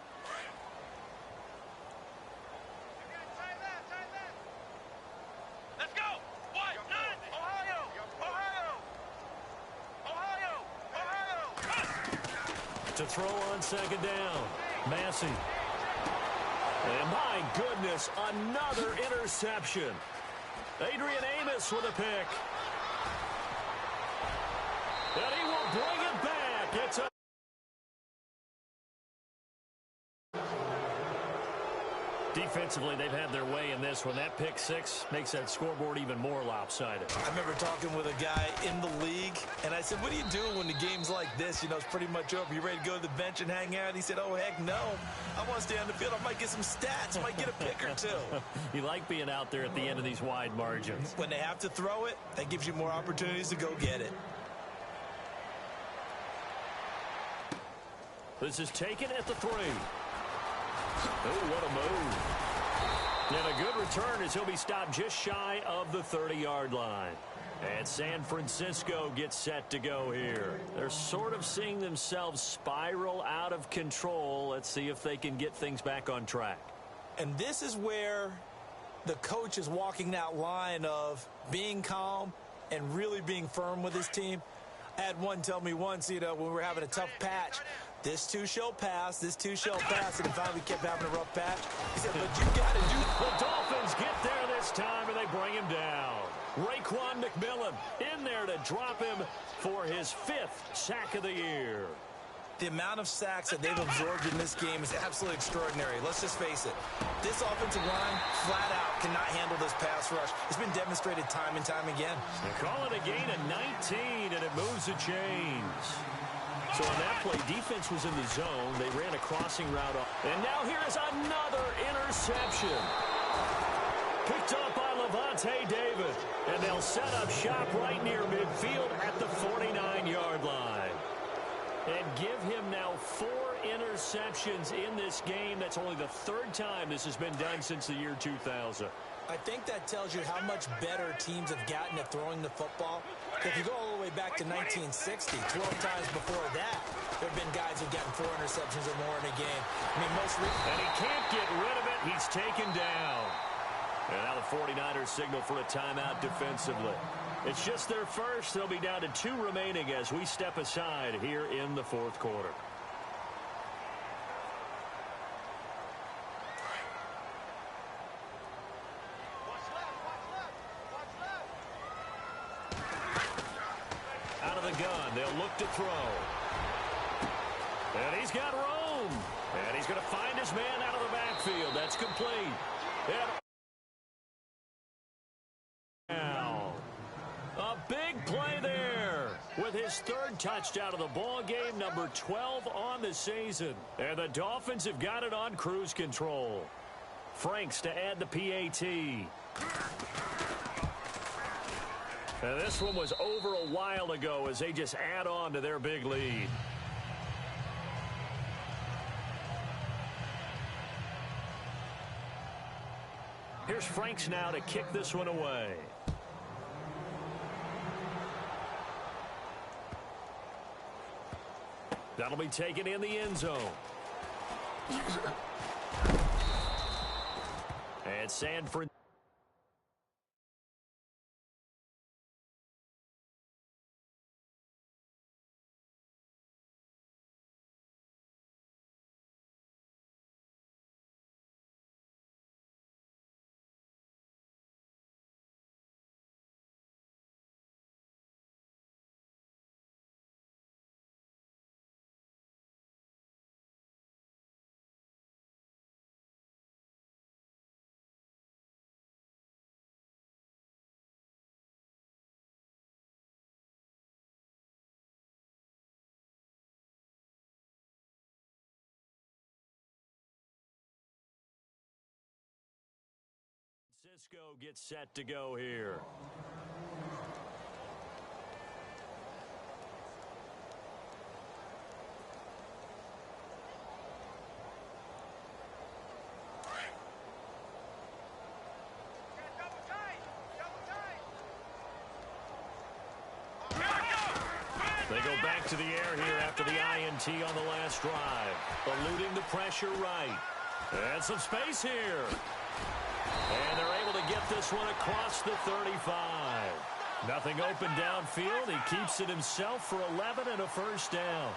Let's go. What? None. Ohio. To throw on second down. Massey. And my goodness, another interception. Adrian Amos with a pick. And he will bring it back. It's a defensively, they've had their way in this one. That pick six makes that scoreboard even more lopsided. I remember talking with a guy in the league, and I said, what do you do when the game's like this? You know, it's pretty much over. You ready to go to the bench and hang out? He said, oh, heck no. I want to stay on the field. I might get some stats. Might get a pick or two. You like being out there at the end of these wide margins. When they have to throw it, that gives you more opportunities to go get it. This is taken at the 3. Oh, what a move. And a good return as he'll be stopped just shy of the 30-yard line. And San Francisco gets set to go here. They're sort of seeing themselves spiral out of control. Let's see if they can get things back on track. And this is where the coach is walking that line of being calm and really being firm with his team. I had one tell me once, you know, when we were having a tough patch, this too shall pass, this too shall pass, and finally we kept having a rough patch. He said, but you got to do. The Dolphins get there this time, and they bring him down. Raekwon McMillan in there to drop him for his 5th sack of the year. The amount of sacks that they've absorbed in this game is absolutely extraordinary. Let's just face it. This offensive line, flat out, cannot handle this pass rush. It's been demonstrated time and time again. They call it a gain of 19, and it moves the chains. So on that play, defense was in the zone. They ran a crossing route up. And now here is another interception. Picked up by Levante David. And they'll set up shop right near midfield at the 49-yard line. And give him now 4 interceptions in this game. That's only the 3rd time this has been done since the year 2000. I think that tells you how much better teams have gotten at throwing the football. If you go all the way back to 1960, 12 times before that, there have been guys who've gotten 4 interceptions or more in a game. I mean, and he can't get rid of it. He's taken down. And now the 49ers signal for a timeout defensively. It's just their first. They'll be down to 2 remaining as we step aside here in the 4th quarter. Out of the gun, they'll look to throw. And he's got room. And he's going to find his man out of the backfield. That's complete. And now, a big play there with his 3rd touchdown of the ball game, number 12 on the season. And the Dolphins have got it on cruise control. Franks to add the PAT. And this one was over a while ago as they just add on to their big lead. Here's Franks now to kick this one away. That'll be taken in the end zone. And San Francisco. Cisco gets set to go here. go back to the air here after the INT on the last drive. Eluding the pressure right. And some space here. And they're able to get this one across the 35. Nothing open downfield. He keeps it himself for 11 and a first down.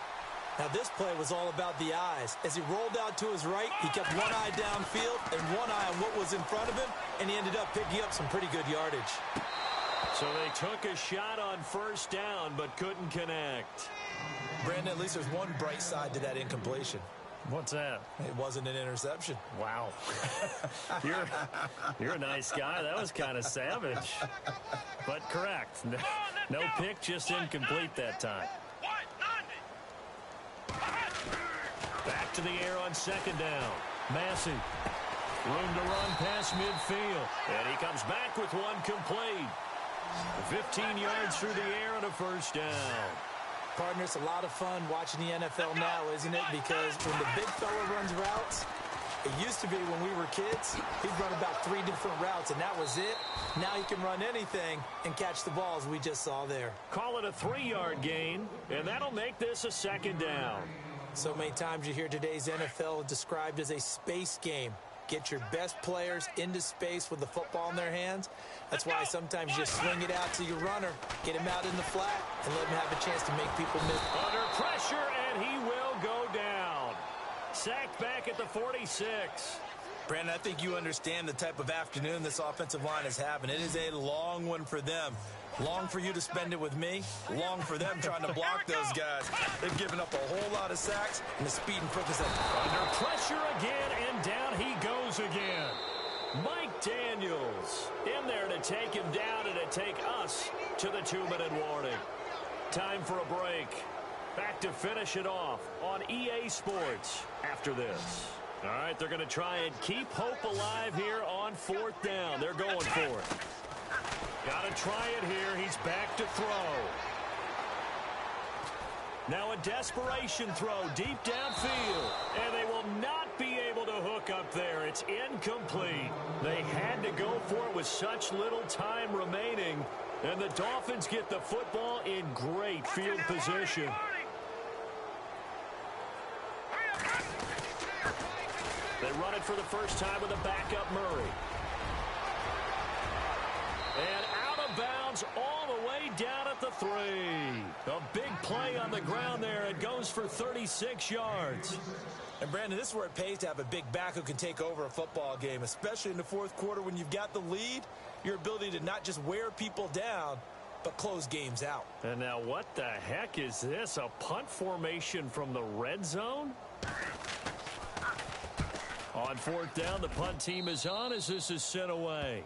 Now, this play was all about the eyes. As he rolled out to his right, he kept one eye downfield and one eye on what was in front of him, and he ended up picking up some pretty good yardage. So they took a shot on first down but couldn't connect. Brandon, at least there's one bright side to that incompletion. What's that? It wasn't an interception. Wow. You're a nice guy. That was kind of savage. But correct. No pick, just incomplete that time. Back to the air on second down. Massey. Room to run past midfield. And he comes back with one complete. 15 yards through the air and a first down. Partner, it's a lot of fun watching the NFL now, isn't it? Because when the big fella runs routes, it used to be when we were kids, he'd run about 3 different routes, and that was it. Now he can run anything and catch the balls we just saw there. Call it a 3-yard gain, and that'll make this a second down. So many times you hear today's NFL described as a space game. Get your best players into space with the football in their hands. That's why sometimes you just swing it out to your runner, get him out in the flat, and let him have a chance to make people miss. Under pressure, and he will go down. Sacked back at the 46. Brandon, I think you understand the type of afternoon this offensive line is having. It is a long one for them. Long for you to spend it with me. Long for them trying to block those guys. They've given up a whole lot of sacks, and the speed and quickness. Under pressure again, and down he goes again. Mike Daniels in there to take him down and to take us to the 2-minute warning. Time for a break. Back to finish it off on EA Sports after this. All right, they're going to try and keep hope alive here on 4th down. They're going for it. Got to try it here. He's back to throw. Now a desperation throw deep downfield. And they will not be able to hook up there. It's incomplete. They had to go for it with such little time remaining. And the Dolphins get the football in great field position. They run it for the first time with a backup Murray. And out of bounds all the way down at the 3. A big play on the ground there. It goes for 36 yards. And, Brandon, this is where it pays to have a big back who can take over a football game, especially in the 4th quarter when you've got the lead. Your ability to not just wear people down, but close games out. And now what the heck is this? A punt formation from the red zone? On 4th down, the punt team is on as this is sent away.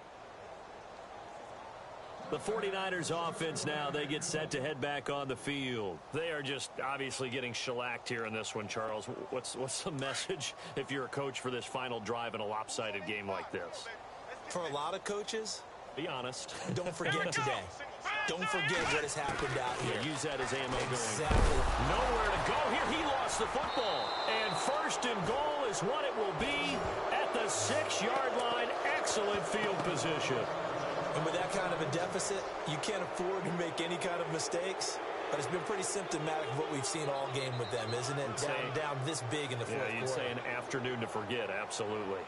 The 49ers offense now, they get set to head back on the field. They are just obviously getting shellacked here in this one, Charles. What's the message if you're a coach for this final drive in a lopsided game like this? For a lot of coaches, be honest. Don't forget today. Don't forget what has happened out here. Yeah, use that as ammo exactly. going. Nowhere to go here. He lost the football. And 1st and goal is what it will be at the 6-yard line. Excellent field position. And with that kind of a deficit, you can't afford to make any kind of mistakes. But it's been pretty symptomatic of what we've seen all game with them, isn't it? Down this big in the 4th quarter. Yeah, you'd say an afternoon to forget, absolutely.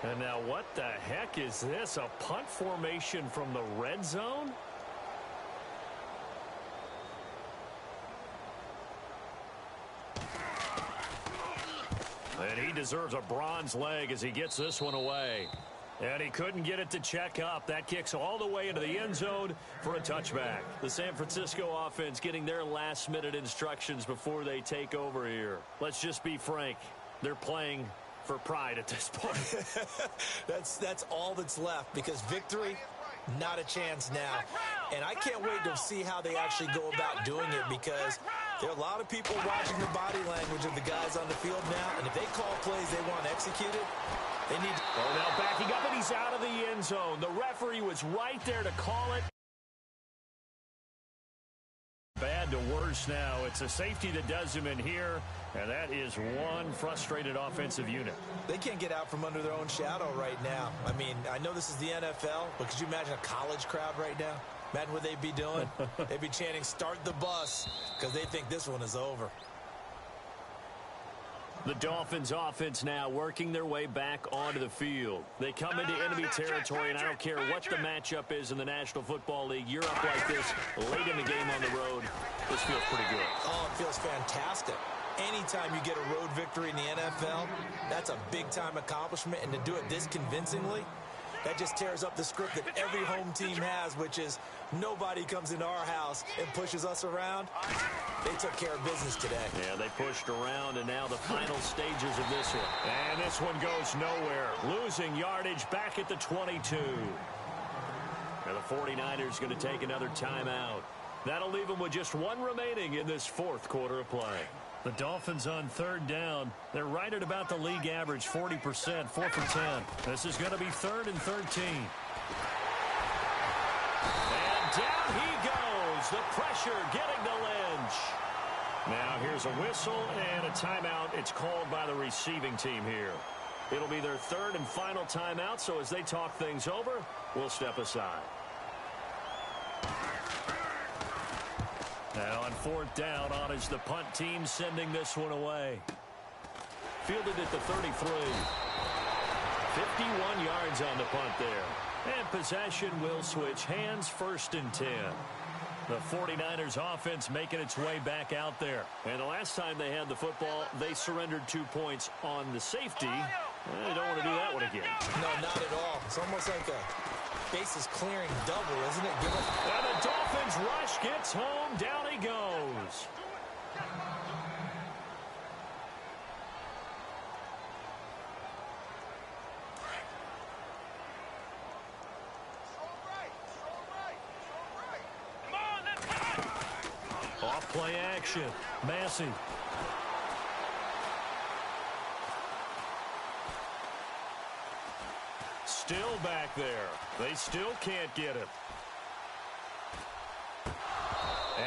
And now what the heck is this? A punt formation from the red zone? And he deserves a bronze leg as he gets this one away. And he couldn't get it to check up. That kicks all the way into the end zone for a touchback. The San Francisco offense getting their last-minute instructions before they take over here. Let's just be frank. They're playing for pride at this point. That's all that's left, because victory, not a chance now. And I can't wait to see how they actually go about doing it, because there are a lot of people watching the body language of the guys on the field now, and if they call plays they want executed, they need to... Oh, now backing up, and he's out of the end zone. The referee was right there to call it. Bad to worse now. It's a safety that does him in here, and that is one frustrated offensive unit. They can't get out from under their own shadow right now. I mean, I know this is the NFL, but could you imagine a college crowd right now? Imagine what they'd be doing. They'd be chanting, "Start the bus," because they think this one is over. The Dolphins offense now working their way back onto the field. They come into enemy territory, and I don't care what the matchup is in the National Football League. You're up like this late in the game on the road. This feels pretty good. Oh, it feels fantastic. Anytime you get a road victory in the NFL, that's a big-time accomplishment, and to do it this convincingly, that just tears up the script that every home team has, which is nobody comes into our house and pushes us around. They took care of business today. Yeah, they pushed around, and now the final stages of this one. And this one goes nowhere. Losing yardage back at the 22. And the 49ers going to take another timeout. That'll leave them with just one remaining in this fourth quarter of play. The Dolphins on third down. They're right at about the league average, 40%, 4 for 10. This is going to be 3rd and 13. And down he goes. The pressure getting to Lynch. Now here's a whistle and a timeout. It's called by the receiving team here. It'll be their third and final timeout, so as they talk things over, we'll step aside. Now on fourth down, on is the punt team sending this one away. Fielded at the 33. 51 yards on the punt there. And possession will switch hands, 1st and 10. The 49ers offense making its way back out there. And the last time they had the football, they surrendered 2 points on the safety. They don't want to do that one again. No, not at all. It's almost like a bases clearing double, isn't it? And the Dolphins rush gets home. Down he goes. Off play action. Massey. Still back there. They still can't get him.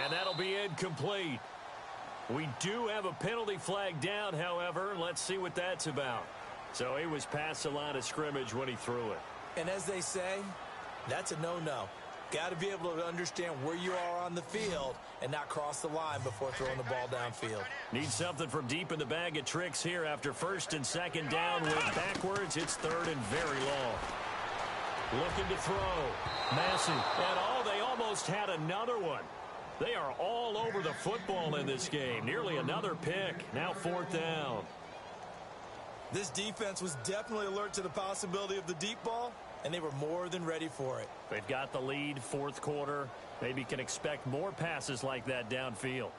And that'll be incomplete. We do have a penalty flag down, however. Let's see what that's about. So he was past the line of scrimmage when he threw it. And as they say, that's a no-no. Got to be able to understand where you are on the field and not cross the line before throwing the ball downfield. Need something from deep in the bag of tricks here after 1st and 2nd down. Went backwards. It's 3rd and very long. Looking to throw. Massey. And they almost had another one. They are all over the football in this game. Nearly another pick. Now 4th down. This defense was definitely alert to the possibility of the deep ball, and they were more than ready for it. They've got the lead, 4th quarter. Maybe can expect more passes like that downfield.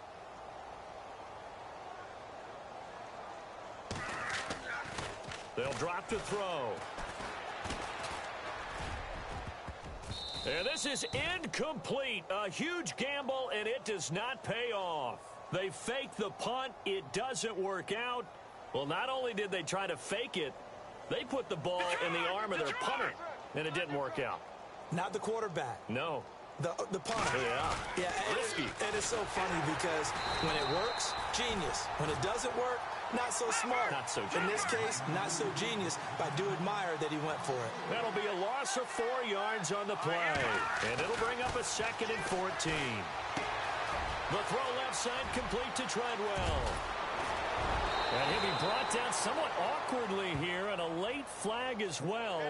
They'll drop to throw. And this is incomplete. A huge gamble, and it does not pay off. They fake the punt. It doesn't work out. Well, not only did they try to fake it, they put the ball in the arm of their punter, and it didn't work out. Not the quarterback. No. The punter. Yeah. Risky. And it's so funny because when it works, genius. When it doesn't work, not so smart. Not so genius. In this case, not so genius, but I do admire that he went for it. That'll be a loss of 4 yards on the play. And it'll bring up a 2nd and 14. The throw left side complete to Treadwell. And he'll be brought down somewhat awkwardly here, and a late flag as well.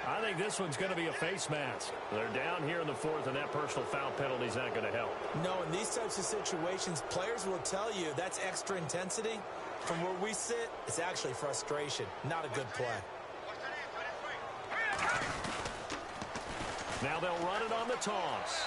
I think this one's going to be a face mask. They're down here in the 4th, and that personal foul penalty is not going to help. No, in these types of situations, players will tell you that's extra intensity. From where we sit, it's actually frustration, not a good play. Now they'll run it on the toss.